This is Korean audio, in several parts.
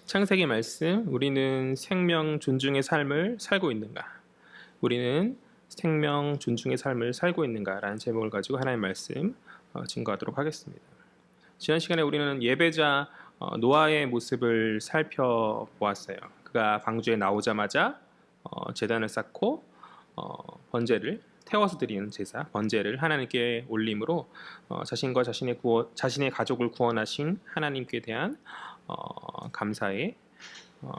창세기 말씀, 우리는 생명 존중의 삶을 살고 있는가? 우리는 생명 존중의 삶을 살고 있는가? 라는 제목을 가지고 하나님의 말씀 증거하도록 하겠습니다. 지난 시간에 우리는 예배자 노아의 모습을 살펴보았어요. 그가 방주에 나오자마자 제단을 쌓고 번제를 태워서 드리는 제사, 번제를 하나님께 올림으로 자신과 자신의 가족을 구원하신 하나님께 대한 감사의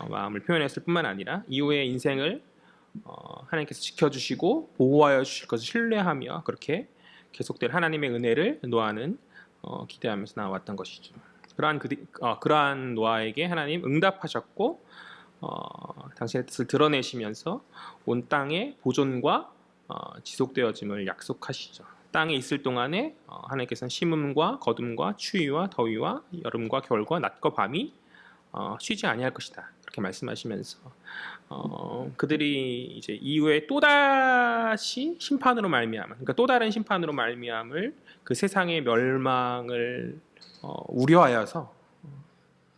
마음을 표현했을 뿐만 아니라 이후의 인생을 하나님께서 지켜주시고 보호하여 주실 것을 신뢰하며 그렇게 계속될 하나님의 은혜를 노아는 기대하면서 나왔던 것이죠. 그러한 노아에게 하나님 응답하셨고 당신의 뜻을 드러내시면서 온 땅의 보존과 지속되어짐을 약속하시죠. 땅에 있을 동안에 하나님께서는 심음과 거둠과 추위와 더위와 여름과 겨울과 낮과 밤이 쉬지 아니할 것이다. 그렇게 말씀하시면서 그들이 이제 이후에 또다시 심판으로 말미암아, 그러니까 또 다른 심판으로 말미암을 그 세상의 멸망을 우려하여서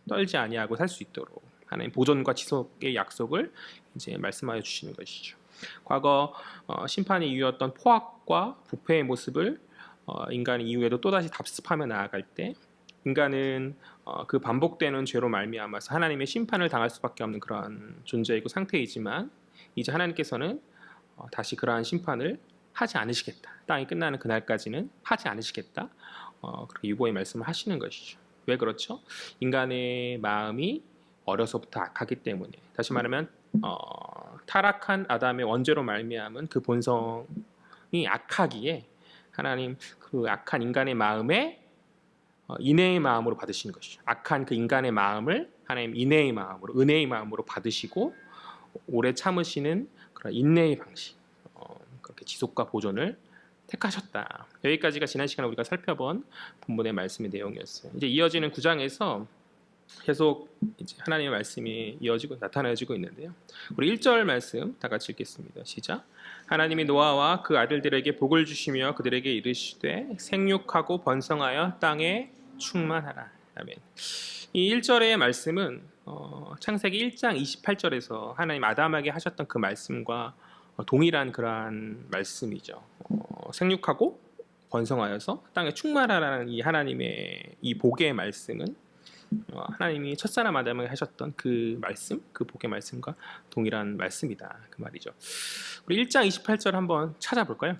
떨지 아니하고 살 수 있도록 하나님 보존과 지속의 약속을 이제 말씀하여 주시는 것이죠. 과거 심판이 이유였던 포악과 부패의 모습을 인간이 이후에도 또다시 답습하며 나아갈 때 인간은 그 반복되는 죄로 말미암아서 하나님의 심판을 당할 수밖에 없는 그러한 존재이고 상태이지만 이제 하나님께서는 다시 그러한 심판을 하지 않으시겠다. 땅이 끝나는 그날까지는 하지 않으시겠다. 그렇게 유보의 말씀을 하시는 것이죠. 왜 그렇죠? 인간의 마음이 어려서부터 악하기 때문에, 다시 말하면 타락한 아담의 원죄로 말미암은 그 본성이 악하기에 하나님 그 악한 인간의 마음에 인애의 마음으로 받으시는 것이죠. 악한 그 인간의 마음을 하나님 인애의 마음으로, 은혜의 마음으로 받으시고 오래 참으시는 그런 인내의 방식, 그렇게 지속과 보존을 택하셨다. 여기까지가 지난 시간에 우리가 살펴본 본문의 말씀의 내용이었어요. 이제 이어지는 9장에서 계속 이제 하나님의 말씀이 이어지고 나타나지고 있는데요. 우리 1절 말씀 다 같이 읽겠습니다. 시작. 하나님이 노아와 그 아들들에게 복을 주시며 그들에게 이르시되 생육하고 번성하여 땅에 충만하라. 아멘. 이 1절의 말씀은 창세기 1장 28절에서 하나님 아담에게 하셨던 그 말씀과 동일한 그러한 말씀이죠. 생육하고 번성하여서 땅에 충만하라는 이 하나님의 이 복의 말씀은 하나님이 첫사람 아담에게 하셨던 그 말씀, 그 복의 말씀과 동일한 말씀이다. 그 말이죠. 우리 1장 28절 한번 찾아볼까요?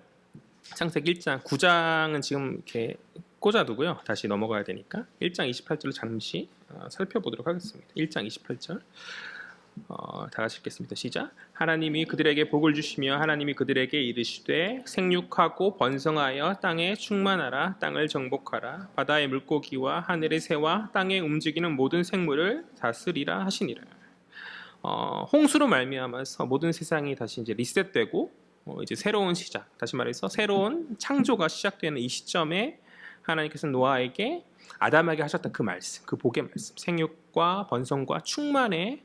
창세기 1장, 9장은 지금 이렇게 꽂아두고요. 다시 넘어가야 되니까 1장 28절을 잠시 살펴보도록 하겠습니다. 1장 28절 다 같이 읽겠습니다. 시작. 하나님이 그들에게 복을 주시며 하나님이 그들에게 이르시되 생육하고 번성하여 땅에 충만하라. 땅을 정복하라. 바다의 물고기와 하늘의 새와 땅에 움직이는 모든 생물을 다스리라 하시니라. 홍수로 말미암아서 모든 세상이 다시 이제 리셋되고 이제 새로운 시작, 다시 말해서 새로운 창조가 시작되는 이 시점에 하나님께서 노아에게 아담에게 하셨던 그 말씀, 그 복의 말씀, 생육과 번성과 충만의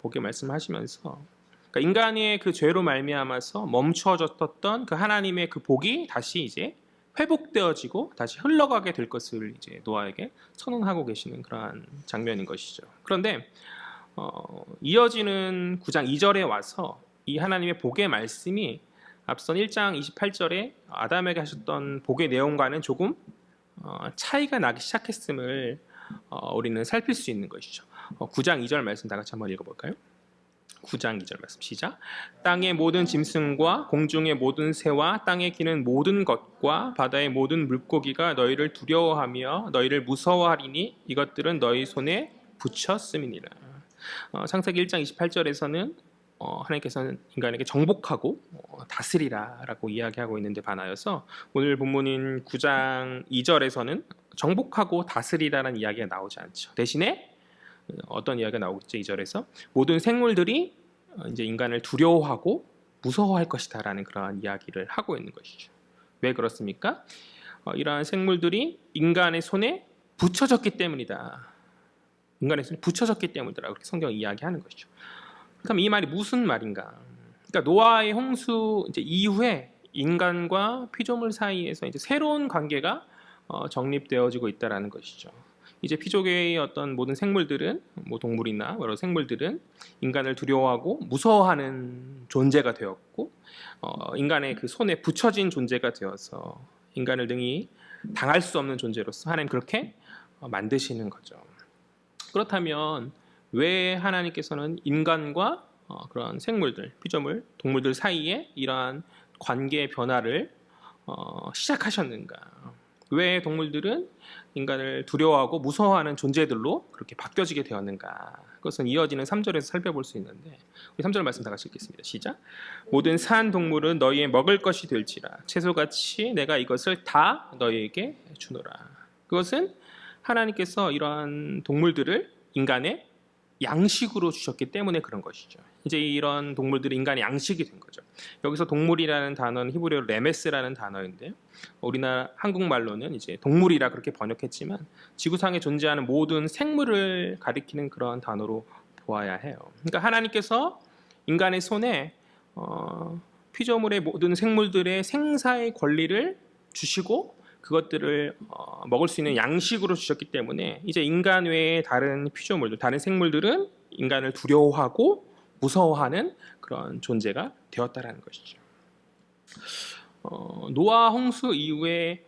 복의 말씀을 하시면서 그러니까 인간의 그 죄로 말미암아서 멈추어졌던 그 하나님의 그 복이 다시 이제 회복되어지고 다시 흘러가게 될 것을 이제 노아에게 선언하고 계시는 그러한 장면인 것이죠. 그런데 이어지는 9장 2절에 와서 이 하나님의 복의 말씀이 앞선 1장 28절에 아담에게 하셨던 복의 내용과는 조금 차이가 나기 시작했음을 우리는 살필 수 있는 것이죠. 9장 2절 말씀 다 같이 한번 읽어볼까요? 9장 2절 말씀 시작. 땅의 모든 짐승과 공중의 모든 새와 땅에 기는 모든 것과 바다의 모든 물고기가 너희를 두려워하며 너희를 무서워하리니 이것들은 너희 손에 붙였음이니라. 창세기 1장 28절에서는 하나님께서는 인간에게 정복하고 다스리라 라고 이야기하고 있는데 반하여서 오늘 본문인 9장 2절에서는 정복하고 다스리라는 이야기가 나오지 않죠. 대신에 어떤 이야기가 나오겠죠? 2절에서 모든 생물들이 이제 인간을 두려워하고 무서워할 것이다 라는 그러한 이야기를 하고 있는 것이죠. 왜 그렇습니까? 이러한 생물들이 인간의 손에 붙여졌기 때문이다. 인간의 손에 붙여졌기 때문이다 라고 성경이 이야기하는 것이죠. 그럼 이 말이 무슨 말인가? 그러니까 노아의 홍수 이제 이후에 인간과 피조물 사이에서 이제 새로운 관계가 정립되어지고 있다라는 것이죠. 이제 피조계의 어떤 모든 생물들은 뭐 동물이나 여러 생물들은 인간을 두려워하고 무서워하는 존재가 되었고 인간의 그 손에 붙여진 존재가 되어서 인간을 능히 당할 수 없는 존재로서 하나님 그렇게 만드시는 거죠. 그렇다면 왜 하나님께서는 인간과 그런 생물들, 피조물, 동물들 사이에 이러한 관계의 변화를 시작하셨는가? 왜 동물들은 인간을 두려워하고 무서워하는 존재들로 그렇게 바뀌어지게 되었는가? 그것은 이어지는 3절에서 살펴볼 수 있는데 우리 3절 말씀 다 같이 읽겠습니다. 시작. 모든 산 동물은 너희의 먹을 것이 될지라 채소같이 내가 이것을 다 너희에게 주노라. 그것은 하나님께서 이러한 동물들을 인간의 양식으로 주셨기 때문에 그런 것이죠. 이제 이런 동물들이 인간의 양식이 된 거죠. 여기서 동물이라는 단어는 히브리어로 레메스라는 단어인데 우리나라 한국말로는 이제 동물이라 그렇게 번역했지만 지구상에 존재하는 모든 생물을 가리키는 그런 단어로 보아야 해요. 그러니까 하나님께서 인간의 손에 피조물의 모든 생물들의 생사의 권리를 주시고 그것들을 먹을 수 있는 양식으로 주셨기 때문에 이제 인간 외의 다른 피조물들, 다른 생물들은 인간을 두려워하고 무서워하는 그런 존재가 되었다라는 것이죠. 노아 홍수 이후에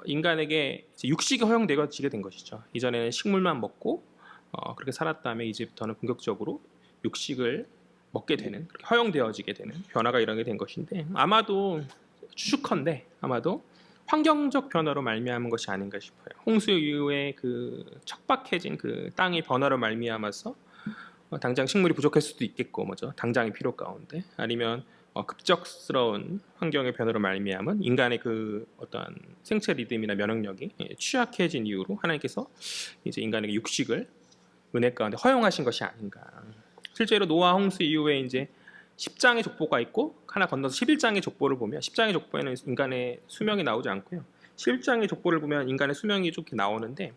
인간에게 이제 육식이 허용되어지게 된 것이죠. 이전에는 식물만 먹고 그렇게 살았다면 이제부터는 본격적으로 육식을 먹게 되는, 그렇게 허용되어지게 되는 변화가 일어나게 된 것인데 아마도 추측컨대 아마도 환경적 변화로 말미암은 것이 아닌가 싶어요. 홍수 이후에 그 척박해진 그 땅의 변화로 말미암아서 당장 식물이 부족할 수도 있겠고, 뭐죠? 당장의 필요 가운데 아니면 급작스러운 환경의 변화로 말미암은 인간의 그 어떤 생체 리듬이나 면역력이 취약해진 이유로 하나님께서 이제 인간에게 육식을 은혜 가운데 허용하신 것이 아닌가. 실제로 노아 홍수 이후에 이제 10장의 족보가 있고 하나 건너서 11장의 족보를 보면 10장의 족보에는 인간의 수명이 나오지 않고요. 11장의 족보를 보면 인간의 수명이 좀 나오는데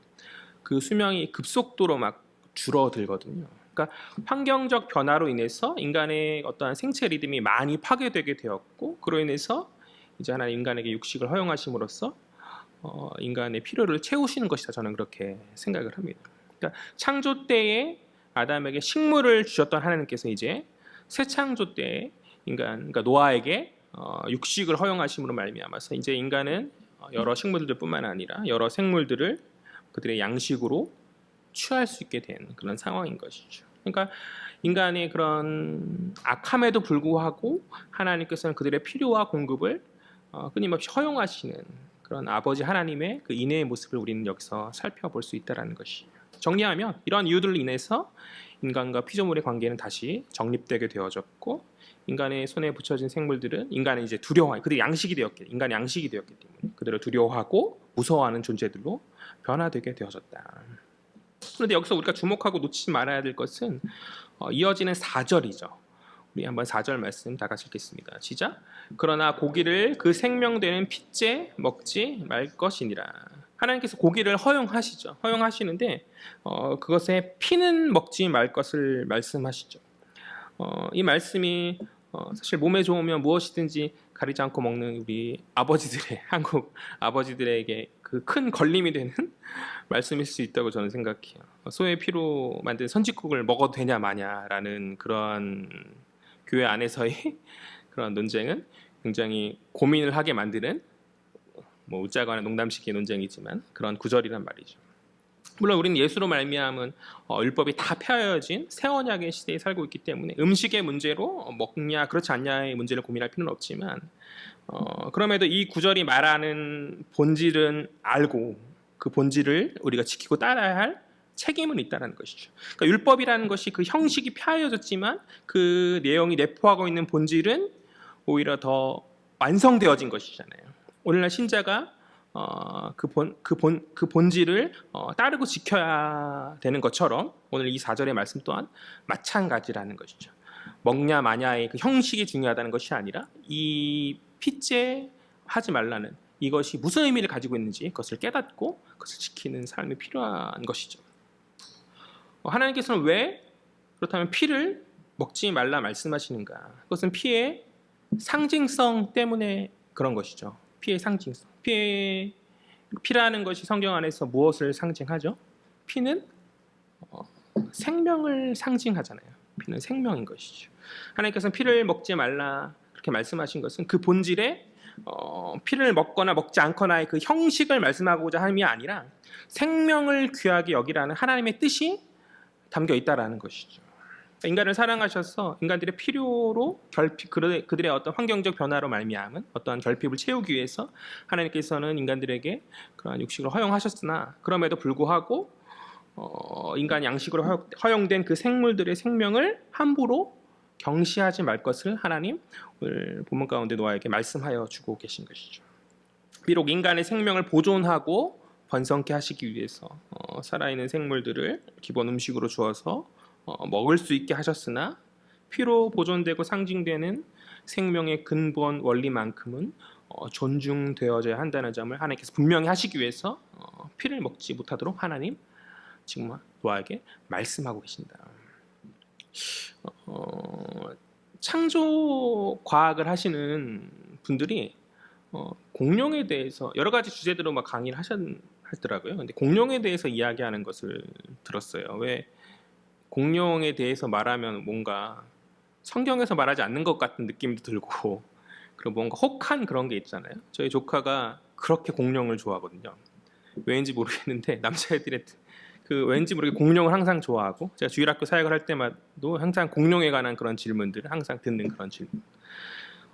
그 수명이 급속도로 막 줄어들거든요. 그러니까 환경적 변화로 인해서 인간의 어떠한 생체 리듬이 많이 파괴되게 되었고 그로 인해서 이제 하나님 인간에게 육식을 허용하심으로써 인간의 필요를 채우시는 것이다. 저는 그렇게 생각을 합니다. 그러니까 창조 때에 아담에게 식물을 주셨던 하나님께서 이제 새 창조 때 그러니까 노아에게 육식을 허용하심으로 말미암아서 이제 인간은 여러 식물들뿐만 아니라 여러 생물들을 그들의 양식으로 취할 수 있게 된 그런 상황인 것이죠. 그러니까 인간의 그런 악함에도 불구하고 하나님께서는 그들의 필요와 공급을 끊임없이 허용하시는 그런 아버지 하나님의 그 인애의 모습을 우리는 여기서 살펴볼 수 있다는 것이에요. 정리하면 이러한 이유들로 인해서 인간과 피조물의 관계는 다시 정립되게 되어졌고 인간의 손에 붙여진 생물들은 인간을 이제 그들의 양식이 되었기, 인간의 양식이 되었기 때문에 그들을 두려워하고 무서워하는 존재들로 변화되게 되어졌다. 그런데 여기서 우리가 주목하고 놓치지 말아야 될 것은 이어지는 4절이죠. 우리 한번 4절 말씀 다 같이 읽겠습니다. 시작. 그러나 고기를 그 생명되는 핏째 먹지 말 것이니라. 하나님께서 고기를 허용하시죠. 허용하시는데 그것의 피는 먹지 말 것을 말씀하시죠. 이 말씀이 사실 몸에 좋으면 무엇이든지 가리지 않고 먹는 우리 아버지들의 한국 아버지들에게 그 큰 걸림이 되는 말씀일 수 있다고 저는 생각해요. 소의 피로 만든 선짓국을 먹어도 되냐 마냐라는 그런 교회 안에서의 그런 논쟁은 굉장히 고민을 하게 만드는 뭐 웃자거나 농담식의 논쟁이지만 그런 구절이란 말이죠. 물론 우리는 예수로 말미암은 율법이 다 폐하여진 새 언약의 시대에 살고 있기 때문에 음식의 문제로 먹냐 그렇지 않냐의 문제를 고민할 필요는 없지만 그럼에도 이 구절이 말하는 본질은 알고 그 본질을 우리가 지키고 따라야 할 책임은 있다는 것이죠. 그러니까 율법이라는 것이 그 형식이 폐하여졌지만 그 내용이 내포하고 있는 본질은 오히려 더 완성되어진 것이잖아요. 오늘날 신자가 그 본질을 따르고 지켜야 되는 것처럼 오늘 이 4절의 말씀 또한 마찬가지라는 것이죠. 먹냐 마냐의 그 형식이 중요하다는 것이 아니라 이 핏째 하지 말라는 이것이 무슨 의미를 가지고 있는지 그것을 깨닫고 그것을 지키는 삶이 필요한 것이죠. 하나님께서는 왜 그렇다면 피를 먹지 말라 말씀하시는가? 그것은 피의 상징성 때문에 그런 것이죠. 피의 상징성. 피라는 것이 성경 안에서 무엇을 상징하죠? 피는 생명을 상징하잖아요. 피는 생명인 것이죠. 하나님께서는 피를 먹지 말라 그렇게 말씀하신 것은 그 본질에 피를 먹거나 먹지 않거나의 그 형식을 말씀하고자 함이 아니라 생명을 귀하게 여기라는 하나님의 뜻이 담겨 있다라는 것이죠. 인간을 사랑하셔서 인간들의 필요로 그들의 어떤 환경적 변화로 말미암은 어떠한 결핍을 채우기 위해서 하나님께서는 인간들에게 그러한 육식을 허용하셨으나 그럼에도 불구하고 인간 양식으로 허용된 그 생물들의 생명을 함부로 경시하지 말 것을 하나님 오늘 본문 가운데 노아에게 말씀하여 주고 계신 것이죠. 비록 인간의 생명을 보존하고 번성케 하시기 위해서 살아있는 생물들을 기본 음식으로 주어서 먹을 수 있게 하셨으나 피로 보존되고 상징되는 생명의 근본 원리만큼은 존중되어져야 한다는 점을 하나님께서 분명히 하시기 위해서 피를 먹지 못하도록 하나님 지금 노아에게 말씀하고 계신다. 창조 과학을 하시는 분들이 공룡에 대해서 여러 가지 주제들로 막 강의를 하더라고요. 근데 공룡에 대해서 이야기하는 것을 들었어요. 왜 공룡에 대해서 말하면 뭔가 성경에서 말하지 않는 것 같은 느낌도 들고 그리고 뭔가 혹한 그런 게 있잖아요. 저희 조카가 그렇게 공룡을 좋아하거든요. 왜인지 모르겠는데 남자애들의 그 왠지 모르게 공룡을 항상 좋아하고 제가 주일학교 사역을 할 때마도 항상 공룡에 관한 그런 질문들을 항상 듣는 그런 질문.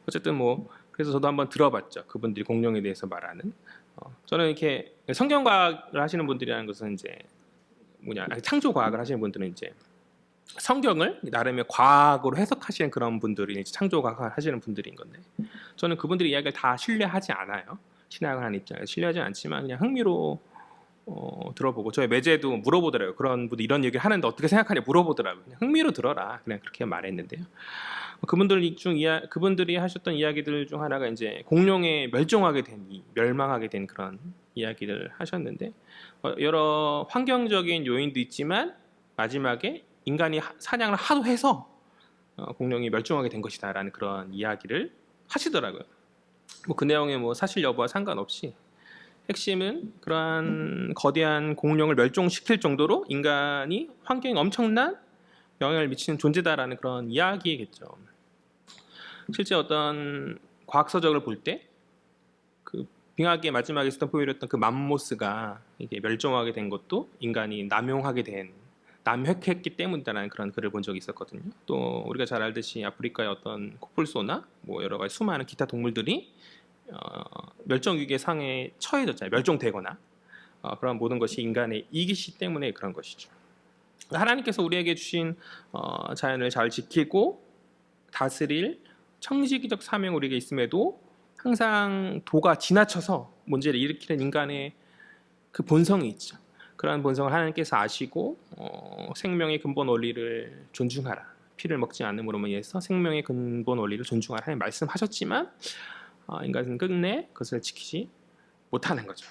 어쨌든 뭐 그래서 저도 한번 들어봤죠. 그분들이 공룡에 대해서 말하는. 저는 이렇게 성경과학을 하시는 분들이라는 것은 이제 창조 과학을 하시는 분들은 이제 성경을 나름의 과학으로 해석하시는 그런 분들이 창조 과학을 하시는 분들인 건데 저는 그분들의 이야기를 다 신뢰하지 않아요. 신학을 하는 입장에서 신뢰하지 않지만 그냥 흥미로 들어보고 저희 매제도 물어보더라고요. 그런 분들 이런 얘기를 하는데 어떻게 생각하냐 물어보더라고요. 그냥 흥미로 들어라. 그냥 그렇게 말했는데요. 그분들이 하셨던 이야기들 중 하나가 이제 공룡에 멸망하게 된 그런 이야기를 하셨는데 여러 환경적인 요인도 있지만 마지막에 인간이 사냥을 하도 해서 공룡이 멸종하게 된 것이다라는 그런 이야기를 하시더라고요. 뭐 그 내용의 뭐 사실 여부와 상관없이 핵심은 그러한 거대한 공룡을 멸종시킬 정도로 인간이 환경에 엄청난 영향을 미치는 존재다라는 그런 이야기겠죠. 실제 어떤 과학서적을 볼 때 그 빙하기의 마지막에 있었던 포유류였던 그 맘모스가 이게 멸종하게 된 것도 인간이 남획했기 때문이라는 그런 글을 본 적이 있었거든요. 또 우리가 잘 알듯이 아프리카의 어떤 코뿔소나 뭐 여러 가지 수많은 기타 동물들이 멸종 위기의 상에 처해졌잖아요. 멸종되거나 그런 모든 것이 인간의 이기시 때문에 그런 것이죠. 하나님께서 우리에게 주신 자연을 잘 지키고 다스릴 청지기적 사명 우리에게 있음에도 항상 도가 지나쳐서 문제를 일으키는 인간의 그 본성이 있죠. 그러한 본성을 하나님께서 아시고 생명의 근본 원리를 존중하라. 피를 먹지 않음으로 인해서 생명의 근본 원리를 존중하라 하나님 말씀하셨지만 인간은 끝내 그것을 지키지 못하는 거죠.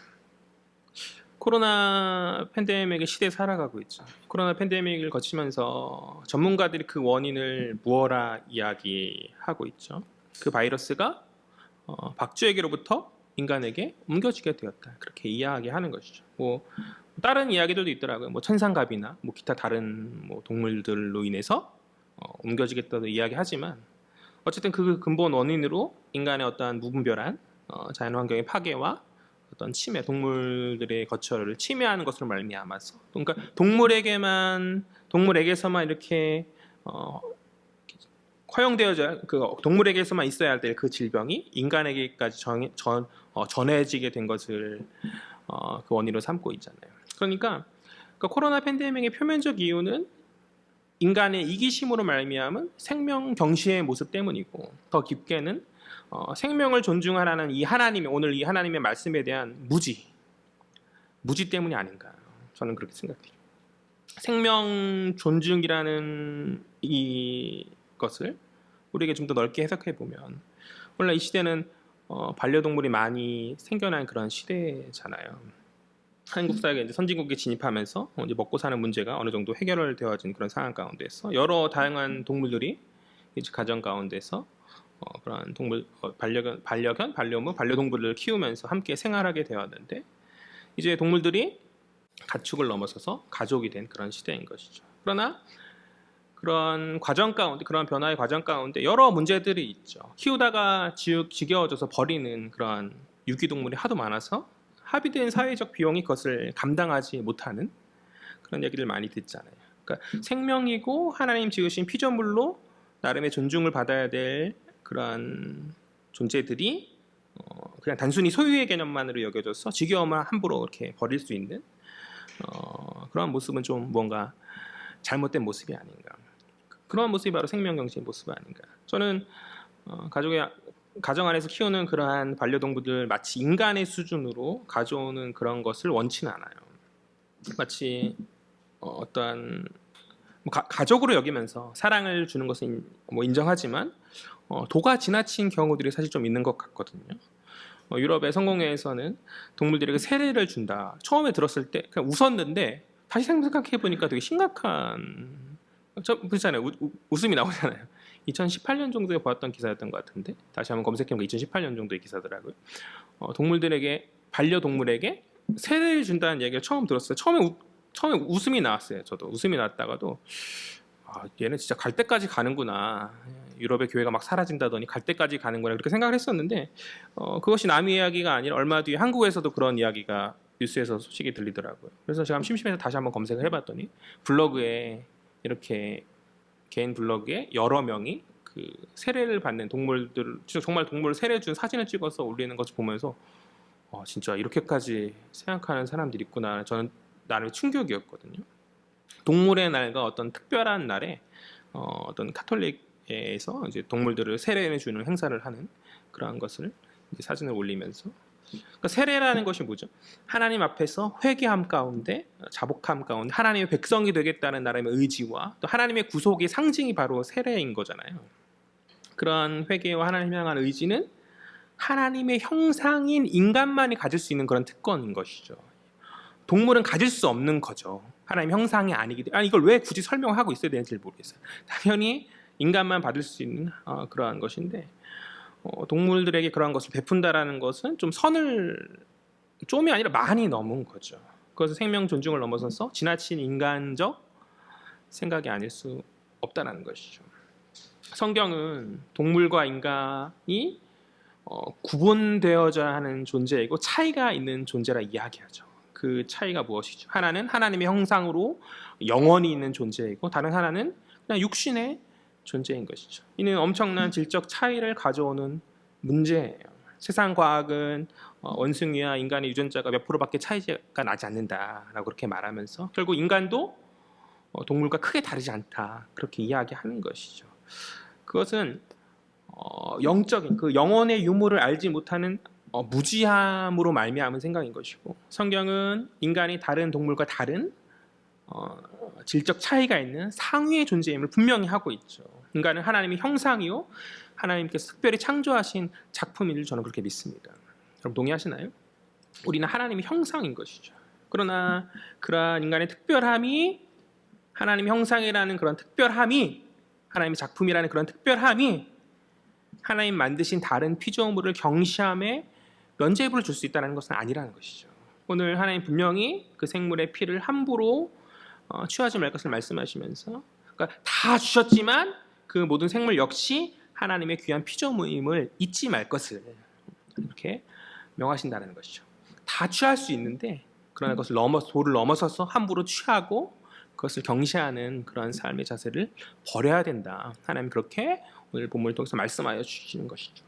코로나 팬데믹의 시대에 살아가고 있죠. 코로나 팬데믹을 거치면서 전문가들이 그 원인을 무엇라 이야기하고 있죠. 그 바이러스가 박쥐에게로부터 인간에게 옮겨지게 되었다. 그렇게 이야기하는 것이죠. 뭐 다른 이야기들도 있더라고요. 뭐 천상갑이나 뭐 기타 다른 뭐 동물들로 인해서 옮겨지겠다고 이야기하지만 어쨌든 그 근본 원인으로 인간의 어떠한 무분별한 자연환경의 파괴와 어떤 침해, 동물들의 거처를 침해하는 것으로 말미암아서 그러니까 동물에게서만 이렇게 허용되어져 그 동물에게서만 있어야 할 때 그 질병이 인간에게까지 전해지게 된 것을 그 원인으로 삼고 있잖아요. 그러니까 코로나 팬데믹의 표면적 이유는 인간의 이기심으로 말미암은 생명 경시의 모습 때문이고 더 깊게는 생명을 존중하라는 오늘 이 하나님의 말씀에 대한 무지 때문이 아닌가 저는 그렇게 생각해요. 생명 존중이라는 이것을 우리에게 좀 더 넓게 해석해 보면 원래 이 시대는 반려동물이 많이 생겨난 그런 시대잖아요. 한국 사회가 이제 선진국에 진입하면서 이제 먹고 사는 문제가 어느 정도 해결되어진 그런 상황 가운데서 여러 다양한 동물들이 이제 가정 가운데서 그런 동물 반려견, 반려묘, 반려동물을 키우면서 함께 생활하게 되었는데 이제 동물들이 가축을 넘어서서 가족이 된 그런 시대인 것이죠. 그러나 그런 과정 가운데, 그런 변화의 과정 가운데 여러 문제들이 있죠. 키우다가 지겨워져서 버리는 그런 유기동물이 하도 많아서 합의된 사회적 비용이 그것을 감당하지 못하는 그런 얘기를 많이 듣잖아요. 그러니까 생명이고 하나님 지으신 피조물로 나름의 존중을 받아야 될 그런 존재들이 그냥 단순히 소유의 개념만으로 여겨져서 지겨우면 함부로 이렇게 버릴 수 있는 그런 모습은 좀 뭔가 잘못된 모습이 아닌가. 그런 모습이 바로 생명경제의 모습 아닌가. 저는 가정 안에서 키우는 그러한 반려동물들 마치 인간의 수준으로 가져오는 그런 것을 원치는 않아요. 마치 어떠한 가족으로 여기면서 사랑을 주는 것은 뭐 인정하지만 도가 지나친 경우들이 사실 좀 있는 것 같거든요. 유럽의 성공회에서는 동물들에게 세례를 준다. 처음에 들었을 때 그냥 웃었는데 다시 생각해 보니까 되게 심각한 그렇잖아요. 웃음이 나오잖아요. 2018년 정도에 보았던 기사였던 것 같은데 다시 한번 검색해보면 2018년 정도의 기사더라고요. 반려동물에게 세례를 준다는 얘기를 처음 들었어요. 처음에 웃음이 나왔어요. 저도 웃음이 나왔다가도 얘는 진짜 갈 때까지 가는구나. 유럽의 교회가 막 사라진다더니 갈 때까지 가는구나 그렇게 생각을 했었는데 그것이 남의 이야기가 아니라 얼마 뒤에 한국에서도 그런 이야기가 뉴스에서 소식이 들리더라고요. 그래서 제가 심심해서 다시 한번 검색을 해봤더니 블로그에 이렇게 개인 블로그에 여러 명이 그 세례를 받는 동물들 정말 동물 세례 준 사진을 찍어서 올리는 것을 보면서 진짜 이렇게까지 생각하는 사람들이 있구나. 저는 나름 충격이었거든요. 동물의 날과 어떤 특별한 날에 어떤 카톨릭에서 이제 동물들을 세례해 주는 행사를 하는 그러한 것을 이제 사진을 올리면서 그러니까 세례라는 것이 뭐죠? 하나님 앞에서 회개함 가운데 자복함 가운데 하나님의 백성이 되겠다는 나름의 의지와 또 하나님의 구속의 상징이 바로 세례인 거잖아요. 그러한 회개와 하나님 향한 의지는 하나님의 형상인 인간만이 가질 수 있는 그런 특권인 것이죠. 동물은 가질 수 없는 거죠. 하나님 형상이 아니기 때문에 이걸 왜 굳이 설명하고 있어야 되는지 모르겠어요. 당연히 인간만 받을 수 있는 그러한 것인데 동물들에게 그러한 것을 베푼다라는 것은 좀 선을 좀이 아니라 많이 넘은 거죠. 그것은 생명 존중을 넘어서서 지나친 인간적 생각이 아닐 수 없다는 것이죠. 성경은 동물과 인간이 구분되어져야 하는 존재이고 차이가 있는 존재라 이야기하죠. 그 차이가 무엇이죠? 하나는 하나님의 형상으로 영원히 있는 존재이고 다른 하나는 그냥 육신의 존재인 것이죠. 이는 엄청난 질적 차이를 가져오는 문제예요. 세상 과학은 원숭이와 인간의 유전자가 몇 프로밖에 차이가 나지 않는다라고 그렇게 말하면서 결국 인간도 동물과 크게 다르지 않다 그렇게 이야기하는 것이죠. 그것은 영적인 그 영혼의 유무를 알지 못하는 무지함으로 말미암은 생각인 것이고 성경은 인간이 다른 동물과 다른 질적 차이가 있는 상위의 존재임을 분명히 하고 있죠. 인간은 하나님의 형상이요 하나님께서 특별히 창조하신 작품인 줄 저는 그렇게 믿습니다. 여러분 동의하시나요? 우리는 하나님의 형상인 것이죠. 그러나 그러한 인간의 특별함이 하나님의 형상이라는 그런 특별함이 하나님의 작품이라는 그런 특별함이 하나님 만드신 다른 피조물을 경시함에 면죄부를 줄 수 있다는 것은 아니라는 것이죠. 오늘 하나님 분명히 그 생물의 피를 함부로 취하지 말 것을 말씀하시면서 그러니까 다 주셨지만 그 모든 생물 역시 하나님의 귀한 피조물임을 잊지 말 것을 이렇게 명하신다는 것이죠. 다 취할 수 있는데 그러나 그것을 도를 넘어서서 함부로 취하고 그것을 경시하는 그런 삶의 자세를 버려야 된다. 하나님 그렇게 오늘 본문을 통해서 말씀하여 주시는 것이죠.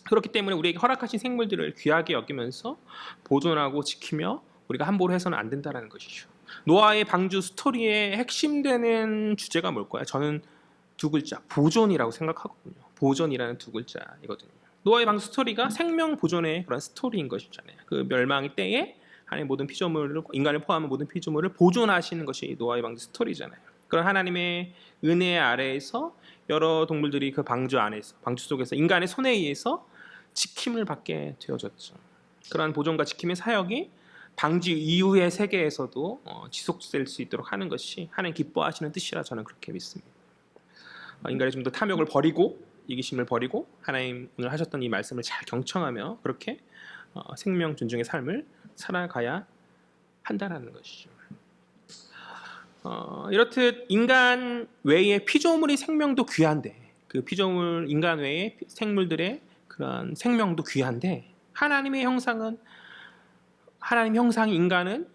그렇기 때문에 우리에게 허락하신 생물들을 귀하게 여기면서 보존하고 지키며 우리가 함부로 해서는 안 된다는 것이죠. 노아의 방주 스토리의 핵심되는 주제가 뭘까요? 저는 두 글자, 보존이라고 생각하거든요. 보존이라는 두 글자이거든요. 노아의 방주 스토리가 생명 보존의 그런 스토리인 것이잖아요. 그 멸망의 때에 하나님 모든 피조물을 인간을 포함한 모든 피조물을 보존하시는 것이 노아의 방주 스토리잖아요. 그런 하나님의 은혜 아래에서 여러 동물들이 그 방주 안에서 방주 속에서 인간의 손에 의해서 지킴을 받게 되어졌죠. 그러한 보존과 지킴의 사역이 방주 이후의 세계에서도 지속될 수 있도록 하는 것이 하나님 기뻐하시는 뜻이라 저는 그렇게 믿습니다. 인간이 좀 더 탐욕을 버리고 이기심을 버리고 하나님 오늘 하셨던 이 말씀을 잘 경청하며 그렇게 생명 존중의 삶을 살아가야 한다라는 것이죠. 이렇듯 인간 외의 피조물의 생명도 귀한데, 그 피조물 인간 외의 생물들의 그런 생명도 귀한데, 하나님의 형상은, 하나님 형상의 인간은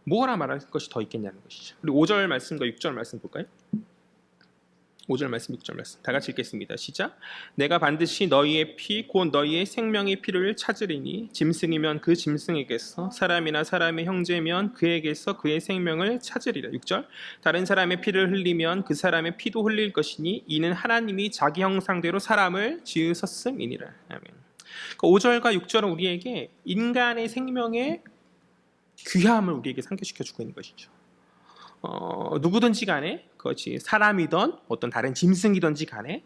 뭐라 말할 것이 더 있겠냐는 것이죠. 우리 5절 말씀과 6절 말씀 볼까요? 5절 말씀, 6절 말씀 다 같이 읽겠습니다. 시작. 내가 반드시 너희의 피 곧 너희의 생명의 피를 찾으리니 짐승이면 그 짐승에게서, 사람이나 사람의 형제면 그에게서 그의 생명을 찾으리라. 6절. 다른 사람의 피를 흘리면 그 사람의 피도 흘릴 것이니 이는 하나님이 자기 형상대로 사람을 지으셨음이니라. 아멘. 5절과 6절은 우리에게 인간의 생명의 귀함을 우리에게 상기시켜주고 있는 것이죠. 누구든지 간에, 그것이 사람이든 어떤 다른 짐승이든지 간에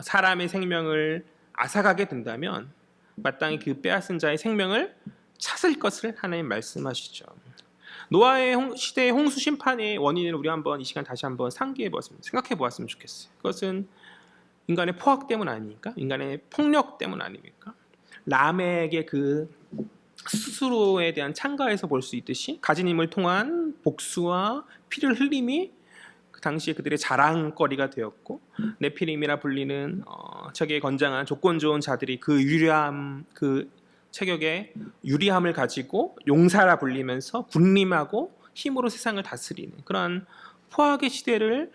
사람의 생명을 앗아가게 된다면 마땅히 그 빼앗은 자의 생명을 찾을 것을 하나님 말씀하시죠. 노아의 시대의 홍수 심판의 원인을 우리 한번 이 시간 다시 한번 생각해 보았으면 좋겠어요. 그것은 인간의 포악 때문 아닙니까? 인간의 폭력 때문 아닙니까? 람에게 그 스스로에 대한 창가에서 볼 수 있듯이 가진 힘을 통한 복수와 피를 흘림이 그 당시에 그들의 자랑거리가 되었고, 네피림이라 불리는 적의 건장한 조건 좋은 자들이 그 유리함, 그 체격의 유리함을 가지고 용사라 불리면서 군림하고 힘으로 세상을 다스리는 그런 포악의 시대를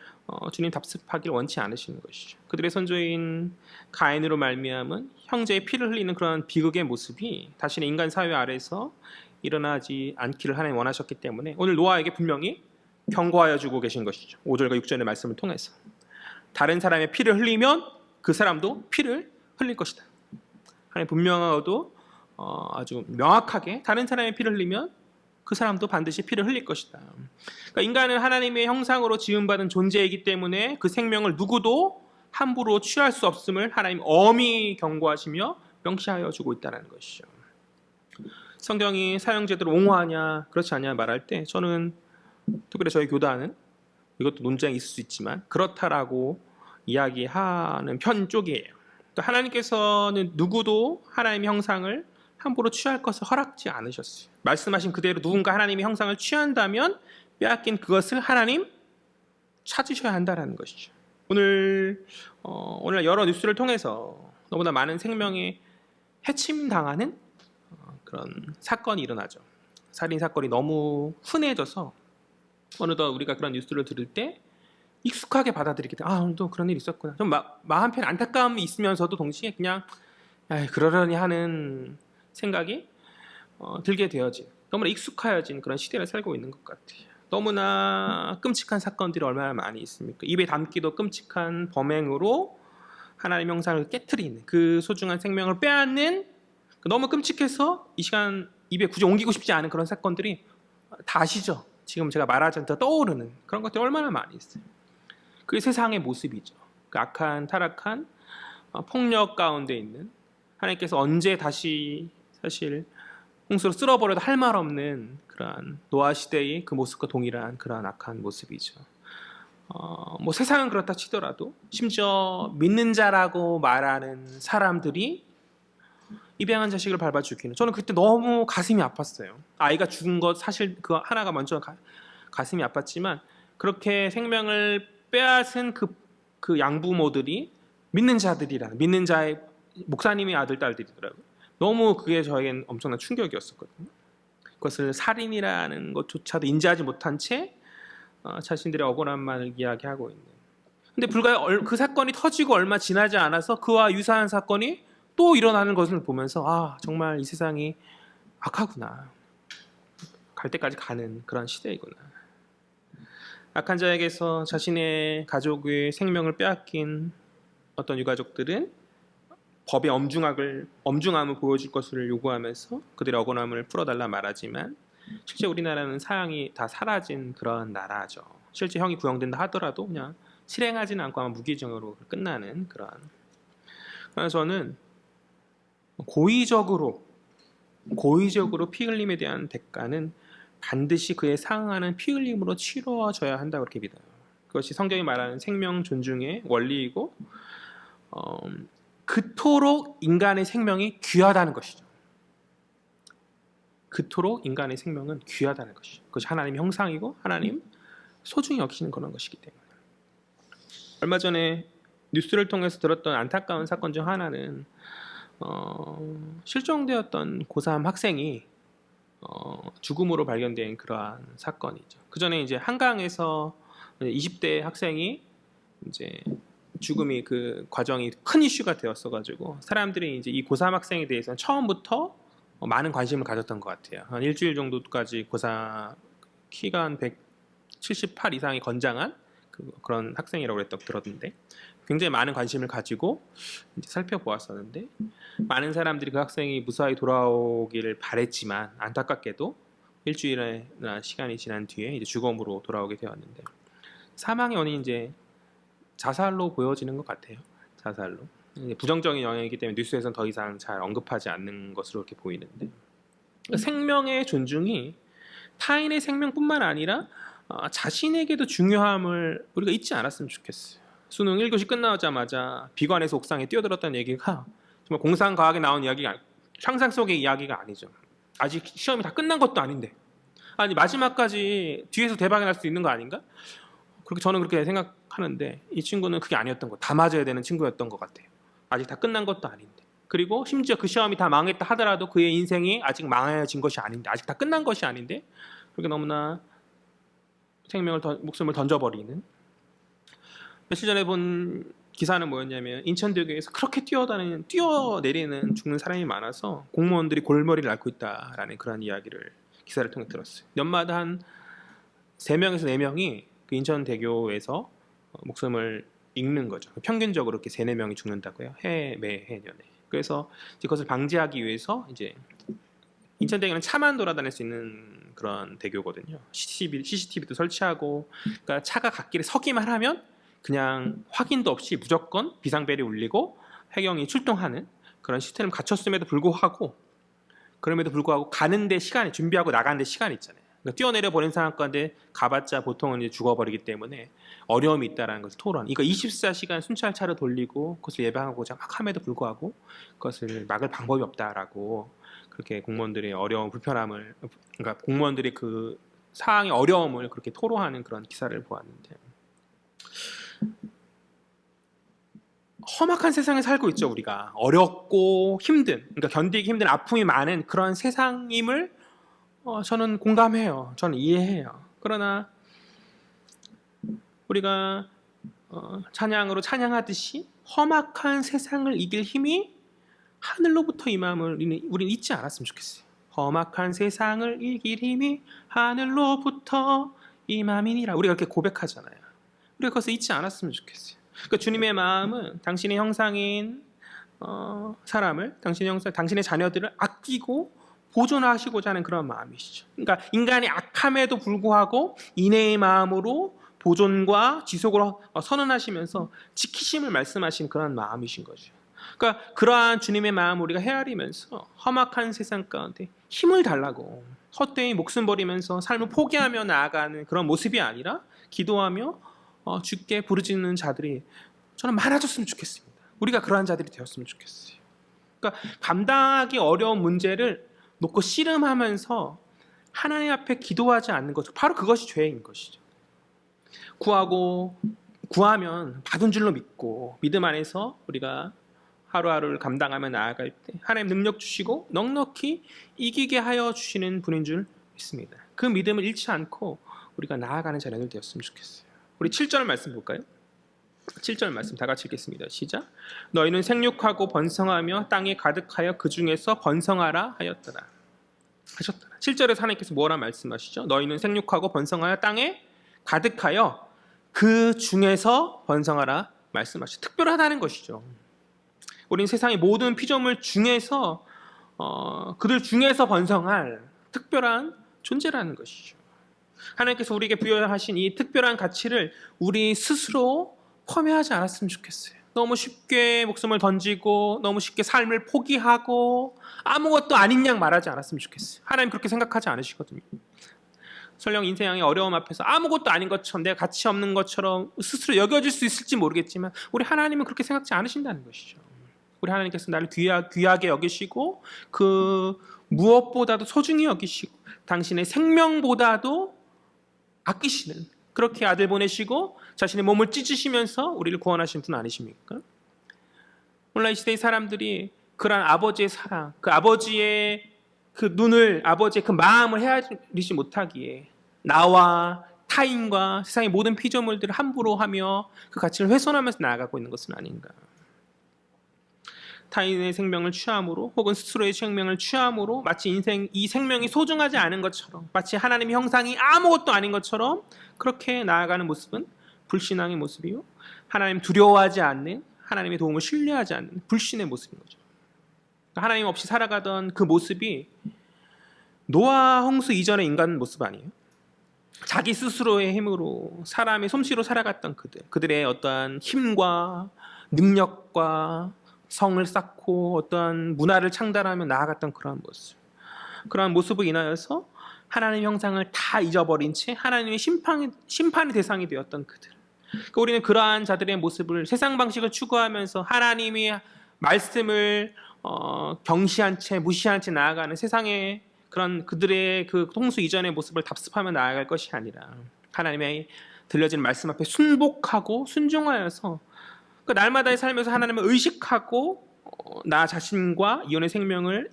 주님 답습하기를 원치 않으시는 것이죠. 그들의 선조인 가인으로 말미암은 형제의 피를 흘리는 그런 비극의 모습이 다시는 인간 사회 아래서 일어나지 않기를 하나님 원하셨기 때문에 오늘 노아에게 분명히 경고하여 주고 계신 것이죠. 5절과 6절의 말씀을 통해서 다른 사람의 피를 흘리면 그 사람도 피를 흘릴 것이다. 하나님 분명하고도 아주 명확하게 다른 사람의 피를 흘리면 그 사람도 반드시 피를 흘릴 것이다. 그러니까 인간은 하나님의 형상으로 지음받은 존재이기 때문에 그 생명을 누구도 함부로 취할 수 없음을 하나님 엄히 경고하시며 명시하여 주고 있다는 것이죠. 성경이 사형제도를 옹호하냐 그렇지 않냐 말할 때 저는 특별히 저희 교단은 이것도 논쟁이 있을 수 있지만 그렇다라고 이야기하는 편 쪽이에요. 또 하나님께서는 누구도 하나님의 형상을 함부로 취할 것을 허락지 않으셨어요. 말씀하신 그대로 누군가 하나님의 형상을 취한다면 빼앗긴 그것을 하나님 찾으셔야 한다는 것이죠. 오늘 여러 뉴스를 통해서 너무나 많은 생명에 해침당하는 그런 사건이 일어나죠. 살인 사건이 너무 흔해져서 어느덧 우리가 그런 뉴스를 들을 때 익숙하게 받아들이게 돼. 또 그런 일이 있었구나. 좀 마음 한편 안타까움이 있으면서도 동시에 그냥 그러려니 하는 생각이 들게 되어진, 너무나 익숙하여진 그런 시대를 살고 있는 것 같아요. 너무나 끔찍한 사건들이 얼마나 많이 있습니까? 입에 담기도 끔찍한 범행으로 하나님의 형상을 깨트리는, 그 소중한 생명을 빼앗는, 너무 끔찍해서 이 시간 입에 굳이 옮기고 싶지 않은 그런 사건들이 다 아시죠? 지금 제가 말하지 않다 떠오르는 그런 것들이 얼마나 많이 있어요. 그게 세상의 모습이죠. 그 악한 타락한 폭력 가운데 있는, 하나님께서 언제 다시 사실 홍수로 쓸어버려도 할 말 없는 그러한 노아 시대의 그 모습과 동일한 그러한 악한 모습이죠. 세상은 그렇다 치더라도 심지어 믿는 자라고 말하는 사람들이 입양한 자식을 밟아 죽이는, 저는 그때 너무 가슴이 아팠어요. 아이가 죽은 것 사실 그 하나가 먼저 가슴이 아팠지만 그렇게 생명을 빼앗은 그 양부모들이 믿는 자들이라는, 믿는 자의 목사님의 아들 딸들이더라고요. 너무 그게 저에겐 엄청난 충격이었었거든요. 그것을 살인이라는 것조차도 인지하지 못한 채 자신들의 억울함만을 이야기하고 있는. 근데 불과 그 사건이 터지고 얼마 지나지 않아서 그와 유사한 사건이 또 일어나는 것을 보면서 정말 이 세상이 악하구나, 갈 때까지 가는 그런 시대이구나. 악한 자에게서 자신의 가족의 생명을 빼앗긴 어떤 유가족들은 법의 엄중함을 보여줄 것을 요구하면서 그들의 억울함을 풀어달라 말하지만 실제 우리나라는 사형이 다 사라진 그런 나라죠. 실제 형이 구형된다 하더라도 그냥 실행하지는 않고 아마 무기징역으로 끝나는 그런. 그래서 저는 고의적으로 피 흘림에 대한 대가는 반드시 그에 상응하는 피 흘림으로 치러져야 한다고 그렇게 믿어요. 그것이 성경이 말하는 생명 존중의 원리이고 그토록 인간의 생명이 귀하다는 것이죠. 그토록 인간의 생명은 귀하다는 것이죠. 그것이 하나님의 형상이고 하나님 소중히 여기시는 그런 것이기 때문에. 얼마 전에 뉴스를 통해서 들었던 안타까운 사건 중 하나는 실종되었던 고3 학생이 죽음으로 발견된 그러한 사건이죠. 그 전에 이제 한강에서 20대 학생이 이제 죽음이 그 과정이 큰 이슈가 되었어가지고 사람들이 이제 이 고3 학생에 대해서는 처음부터 많은 관심을 가졌던 것 같아요. 한 일주일 정도까지 고3 키가 한 178 이상이 건장한 그런 학생이라고 들었는데 굉장히 많은 관심을 가지고 이제 살펴보았었는데 많은 사람들이 그 학생이 무사히 돌아오기를 바랬지만 안타깝게도 일주일이나 시간이 지난 뒤에 이제 죽음으로 돌아오게 되었는데 사망의 원인이 이제 자살로 보여지는 것 같아요. 자살로. 부정적인 영향이기 때문에 뉴스에서는 더 이상 잘 언급하지 않는 것으로 이렇게 보이는데 생명의 존중이 타인의 생명뿐만 아니라 자신에게도 중요함을 우리가 잊지 않았으면 좋겠어요. 수능 1교시 끝나자마자 비관에서 옥상에 뛰어들었다는 얘기가 정말 공상과학에 나온 이야기가 상상 속의 이야기가 아니죠. 아직 시험이 다 끝난 것도 아닌데 아니 마지막까지 뒤에서 대박이 날 수 있는 거 아닌가? 그렇게 저는 그렇게 생각하는데 이 친구는 그게 아니었던 것, 다 맞아야 되는 친구였던 것 같아요. 아직 다 끝난 것도 아닌데 그리고 심지어 그 시험이 다 망했다 하더라도 그의 인생이 아직 망해진 것이 아닌데 아직 다 끝난 것이 아닌데 그렇게 너무나 목숨을 던져버리는. 며칠 전에 본 기사는 뭐였냐면 인천대교에서 그렇게 뛰어내리는 죽는 사람이 많아서 공무원들이 골머리를 앓고 있다라는 그런 이야기를 기사를 통해 들었어요. 연마다 한 3명에서 4명이 그 인천대교에서 목숨을 잃는 거죠. 평균적으로 이렇게 3-4명이 죽는다고요. 매해년에. 그래서 그것을 방지하기 위해서 이제 인천대교는 차만 돌아다닐 수 있는 그런 대교거든요. CCTV도 설치하고, 그러니까 차가 갓길에 서기만 하면 그냥 확인도 없이 무조건 비상벨이 울리고 해경이 출동하는 그런 시스템을 갖췄음에도 불구하고, 그럼에도 불구하고 가는데 시간이, 준비하고 나가는데 시간이 있잖아요. 그러니까 뛰어내려 버린 상황 가운데 가봤자 보통은 이제 죽어버리기 때문에 어려움이 있다는 것을 토론. 그러니까 24시간 순찰차를 돌리고 그것을 예방하고자 막 함에도 불구하고 그것을 막을 방법이 없다라고 그렇게 공무원들의 어려움, 불편함을, 그러니까 공무원들이 그 사항의 어려움을 그렇게 토로하는 그런 기사를 보았는데, 험악한 세상에 살고 있죠. 우리가 어렵고 힘든, 그러니까 견디기 힘든 아픔이 많은 그런 세상임을 저는 공감해요. 저는 이해해요. 그러나 우리가 찬양으로 찬양하듯이 험악한 세상을 이길 힘이 하늘로부터 임함을 우리는 잊지 않았으면 좋겠어요. 험악한 세상을 이길 힘이 하늘로부터 임함이니라. 우리가 그렇게 고백하잖아요. 우리가 그것을 잊지 않았으면 좋겠어요. 그러니까 주님의 마음은 당신의 형상인 사람을, 당신의 자녀들을 아끼고 보존하시고자 하는 그런 마음이시죠. 그러니까 인간이 악함에도 불구하고 인애의 마음으로 보존과 지속을 선언하시면서 지키심을 말씀하신 그런 마음이신 거죠. 그러니까 그러한 주님의 마음을 우리가 헤아리면서 험악한 세상 가운데 힘을 달라고 헛되이 목숨 버리면서 삶을 포기하며 나아가는 그런 모습이 아니라 기도하며 주께 부르짖는 자들이 저는 많아졌으면 좋겠습니다. 우리가 그러한 자들이 되었으면 좋겠어요. 그러니까 감당하기 어려운 문제를 놓고 씨름하면서 하나님 앞에 기도하지 않는 것, 바로 그것이 죄인 것이죠. 구하면 받은 줄로 믿고 믿음 안에서 우리가 하루하루를 감당하며 나아갈 때 하나님 능력 주시고 넉넉히 이기게 하여 주시는 분인 줄 믿습니다. 그 믿음을 잃지 않고 우리가 나아가는 자녀들 되었으면 좋겠어요. 우리 7절 말씀 볼까요? 7절 말씀 다 같이 읽겠습니다. 시작. 너희는 생육하고 번성하며 땅에 가득하여 그 중에서 번성하라 하셨더라. 7절에서 하나님께서 뭐라 말씀하시죠? 너희는 생육하고 번성하여 땅에 가득하여 그 중에서 번성하라 말씀하시죠. 특별하다는 것이죠. 우리는 세상의 모든 피조물 중에서 그들 중에서 번성할 특별한 존재라는 것이죠. 하나님께서 우리에게 부여하신 이 특별한 가치를 우리 스스로 폄훼하지 않았으면 좋겠어요. 너무 쉽게 목숨을 던지고 너무 쉽게 삶을 포기하고 아무것도 아닌 양 말하지 않았으면 좋겠어요. 하나님 그렇게 생각하지 않으시거든요. 설령 인생의 어려움 앞에서 아무것도 아닌 것처럼, 내가 가치 없는 것처럼 스스로 여겨질 수 있을지 모르겠지만 우리 하나님은 그렇게 생각지 않으신다는 것이죠. 우리 하나님께서 나를 귀하게 여기시고 그 무엇보다도 소중히 여기시고 당신의 생명보다도 아끼시는, 그렇게 아들 보내시고 자신의 몸을 찢으시면서 우리를 구원하신 분 아니십니까? 오늘날 이 시대의 사람들이 그러한 아버지의 사랑, 그 아버지의 그 눈을, 아버지의 그 마음을 헤아리지 못하기에 나와 타인과 세상의 모든 피조물들을 함부로 하며 그 가치를 훼손하면서 나아가고 있는 것은 아닌가. 타인의 생명을 취함으로 혹은 스스로의 생명을 취함으로 마치 이 생명이 소중하지 않은 것처럼, 마치 하나님의 형상이 아무것도 아닌 것처럼 그렇게 나아가는 모습은 불신앙의 모습이요, 하나님 두려워하지 않는, 하나님의 도움을 신뢰하지 않는 불신의 모습인 거죠. 하나님 없이 살아가던 그 모습이 노아 홍수 이전의 인간 모습 아니에요? 자기 스스로의 힘으로 사람의 솜씨로 살아갔던 그들의 어떠한 힘과 능력과 성을 쌓고 어떠한 문화를 창달하며 나아갔던 그러한 모습으로 인하여서 하나님의 형상을 다 잊어버린 채 하나님의 심판의 대상이 되었던 그들. 그러니까 우리는 그러한 자들의 모습을, 세상 방식을 추구하면서 하나님의 말씀을 경시한 채, 무시한 채 나아가는 세상의 그런 그들의 그 홍수 이전의 모습을 답습하며 나아갈 것이 아니라 하나님의 들려진 말씀 앞에 순복하고 순종하여서 그 날마다의 삶에서 하나님을 의식하고 나 자신과 이웃의 생명을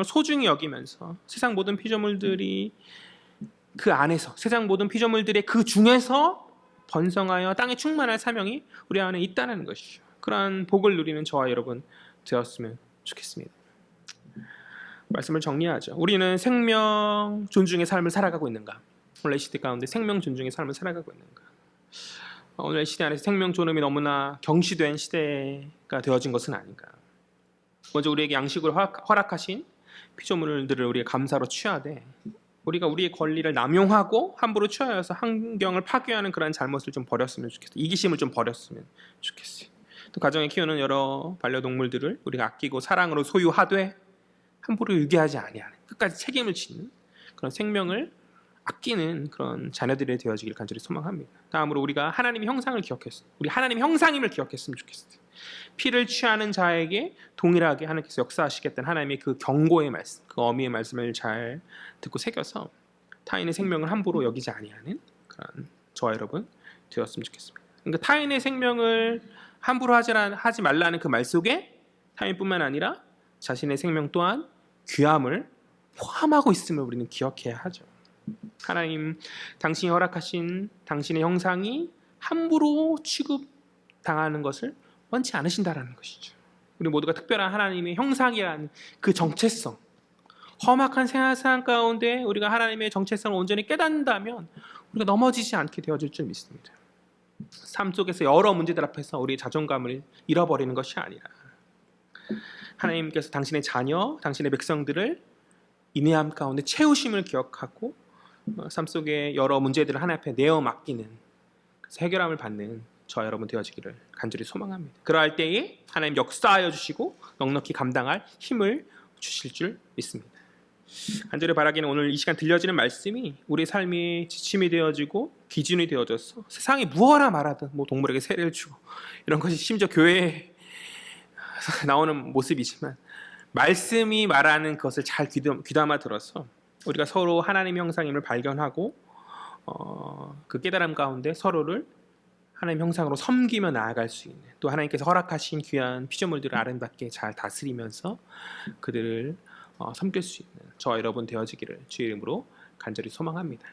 소중히 여기면서 세상 모든 피조물들이 그 안에서, 세상 모든 피조물들의 그 중에서 번성하여 땅에 충만할 사명이 우리 안에 있다는 것이죠. 그러한 복을 누리는 저와 여러분 되었으면 좋겠습니다. 말씀을 정리하죠. 우리는 생명 존중의 삶을 살아가고 있는가? 오늘 이 시대 가운데 생명 존중의 삶을 살아가고 있는가? 오늘 이 시대 안에서 생명 존엄이 너무나 경시된 시대가 되어진 것은 아닌가? 먼저 우리에게 양식을 허락하신 피조물들을 우리가 감사로 취하되 우리가 우리의 권리를 남용하고 함부로 취하여서 환경을 파괴하는 그런 잘못을 좀 버렸으면 좋겠어요. 이기심을 좀 버렸으면 좋겠어요. 또 가정에 키우는 여러 반려동물들을 우리가 아끼고 사랑으로 소유하되 함부로 유기하지 아니하는, 끝까지 책임을 지는 그런 생명을 아끼는 그런 자녀들이 되어지길 간절히 소망합니다. 다음으로 우리가 하나님의 형상을 기억했어요. 우리 하나님의 형상임을 기억했으면 좋겠어요. 피를 취하는 자에게 동일하게 하나님께서 역사하시겠다는 하나님의 그 경고의 말씀, 그 어미의 말씀을 잘 듣고 새겨서 타인의 생명을 함부로 여기지 아니하는 그런 저와 여러분 되었으면 좋겠습니다. 그러니까 타인의 생명을 함부로 하지 말라는 그 말 속에 타인뿐만 아니라 자신의 생명 또한 귀함을 포함하고 있음을 우리는 기억해야 하죠. 하나님, 당신이 허락하신 당신의 형상이 함부로 취급당하는 것을 원치 않으신다라는 것이죠. 우리 모두가 특별한 하나님의 형상이라는 그 정체성, 험악한 세상 가운데 우리가 하나님의 정체성을 온전히 깨닫는다면 우리가 넘어지지 않게 되어질 줄 믿습니다. 삶 속에서 여러 문제들 앞에서 우리의 자존감을 잃어버리는 것이 아니라 하나님께서 당신의 자녀, 당신의 백성들을 인내함 가운데 채우심을 기억하고 삶 속의 여러 문제들을 하나님 앞에 내어 맡기는, 해결함을 받는 저와 여러분 되어지기를 간절히 소망합니다. 그러할 때에 하나님 역사하여 주시고 넉넉히 감당할 힘을 주실 줄 믿습니다. 간절히 바라기는 오늘 이 시간 들려지는 말씀이 우리의 삶이 지침이 되어지고 기준이 되어져서 세상이 무엇라 말하든 뭐 동물에게 세례를 주고 이런 것이 심지어 교회에 나오는 모습이지만 말씀이 말하는 것을 잘 귀담아 들어서 우리가 서로 하나님의 형상임을 발견하고 그 깨달음 가운데 서로를 하나님 형상으로 섬기며 나아갈 수 있는, 또 하나님께서 허락하신 귀한 피조물들을 아름답게 잘 다스리면서 그들을 섬길 수 있는 저와 여러분 되어지기를 주의 이름으로 간절히 소망합니다.